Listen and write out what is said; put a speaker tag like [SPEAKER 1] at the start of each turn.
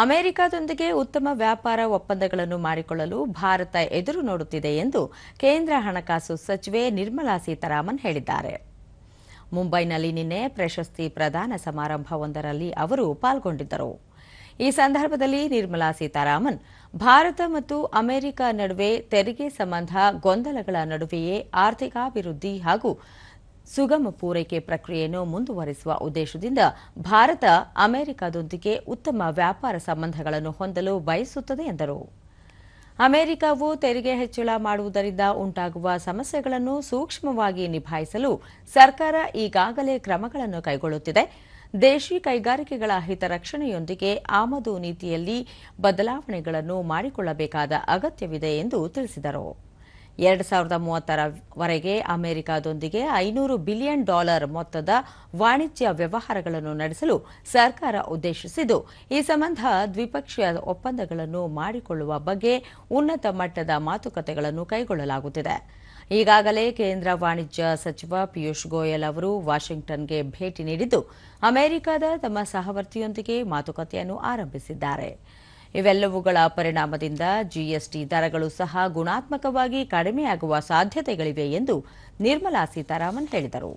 [SPEAKER 1] ಅಮೆರಿಕದೊಂದಿಗೆ ಉತ್ತಮ ವ್ಯಾಪಾರ ಒಪ್ಪಂದಗಳನ್ನು ಮಾಡಿಕೊಳ್ಳಲು ಭಾರತ ಎದುರು ನೋಡುತ್ತಿದೆ ಎಂದು ಕೇಂದ್ರ ಹಣಕಾಸು ಸಚಿವೆ ನಿರ್ಮಲಾ ಸೀತಾರಾಮನ್ ಹೇಳಿದ್ದಾರೆ. ಮುಂಬೈನಲ್ಲಿ ನಿನ್ನೆ ಪ್ರಶಸ್ತಿ ಪ್ರದಾನ ಸಮಾರಂಭವೊಂದರಲ್ಲಿ ಅವರು ಪಾಲ್ಗೊಂಡಿದ್ದರು. ಈ ಸಂದರ್ಭದಲ್ಲಿ ನಿರ್ಮಲಾ ಸೀತಾರಾಮನ್ ಭಾರತ ಮತ್ತು ಅಮೆರಿಕ ನಡುವೆ ತೆರಿಗೆ ಸಂಬಂಧ ಗೊಂದಲಗಳ ನಡುವೆಯೇ ಆರ್ಥಿಕಾಭಿವೃದ್ಧಿ ಹಾಗೂ ಸುಗಮ ಪೂರೈಕೆ ಪ್ರಕ್ರಿಯೆಯನ್ನು ಮುಂದುವರಿಸುವ ಉದ್ದೇಶದಿಂದ ಭಾರತ ಅಮೆರಿಕದೊಂದಿಗೆ ಉತ್ತಮ ವ್ಯಾಪಾರ ಸಂಬಂಧಗಳನ್ನು ಹೊಂದಲು ಬಯಸುತ್ತದೆ ಎಂದರು. ಅಮೆರಿಕವು ತೆರಿಗೆ ಹೆಚ್ಚಳ ಮಾಡುವುದರಿಂದ ಉಂಟಾಗುವ ಸಮಸ್ಯೆಗಳನ್ನು ಸೂಕ್ಷ್ಮವಾಗಿ ನಿಭಾಯಿಸಲು ಸರ್ಕಾರ ಈಗಾಗಲೇ ಕ್ರಮಗಳನ್ನು ಕೈಗೊಳ್ಳುತ್ತಿದೆ. ದೇಶಿ ಕೈಗಾರಿಕೆಗಳ ಹಿತರಕ್ಷಣೆಯೊಂದಿಗೆ ಆಮದು ನೀತಿಯಲ್ಲಿ ಬದಲಾವಣೆಗಳನ್ನು ಮಾಡಿಕೊಳ್ಳಬೇಕಾದ ಅಗತ್ಯವಿದೆ ಎಂದು ತಿಳಿಸಿದರು. 2030ರವರೆಗೆ ಅಮೆರಿಕದೊಂದಿಗೆ $500 ಬಿಲಿಯನ್ ಮೊತ್ತದ ವಾಣಿಜ್ಯ ವ್ಯವಹಾರಗಳನ್ನು ನಡೆಸಲು ಸರ್ಕಾರ ಉದ್ದೇಶಿಸಿದ್ದು, ಈ ಸಂಬಂಧ ದ್ವಿಪಕ್ಷೀಯ ಒಪ್ಪಂದಗಳನ್ನು ಮಾಡಿಕೊಳ್ಳುವ ಬಗ್ಗೆ ಉನ್ನತ ಮಟ್ಟದ ಮಾತುಕತೆಗಳನ್ನು ಕೈಗೊಳ್ಳಲಾಗುತ್ತಿದೆ. ಈಗಾಗಲೇ ಕೇಂದ್ರ ವಾಣಿಜ್ಯ ಸಚಿವ ಪಿಯೂಷ್ ಗೋಯಲ್ ಅವರು ವಾಷಿಂಗ್ಟನ್ಗೆ ಭೇಟಿ ನೀಡಿದ್ದು, ಅಮೆರಿಕದ ತಮ್ಮ ಸಹವರ್ತಿಯೊಂದಿಗೆ ಮಾತುಕತೆಯನ್ನು ಆರಂಭಿಸಿದ್ದಾರೆ. ಇವೆಲ್ಲವುಗಳ ಪರಿಣಾಮದಿಂದ ಜಿಎಸ್ಟಿ ದರಗಳು ಸಹ ಗುಣಾತ್ಮಕವಾಗಿ ಕಡಿಮೆಯಾಗುವ ಸಾಧ್ಯತೆಗಳಿವೆ ಎಂದು ನಿರ್ಮಲಾ ಸೀತಾರಾಮನ್ ಹೇಳಿದರು.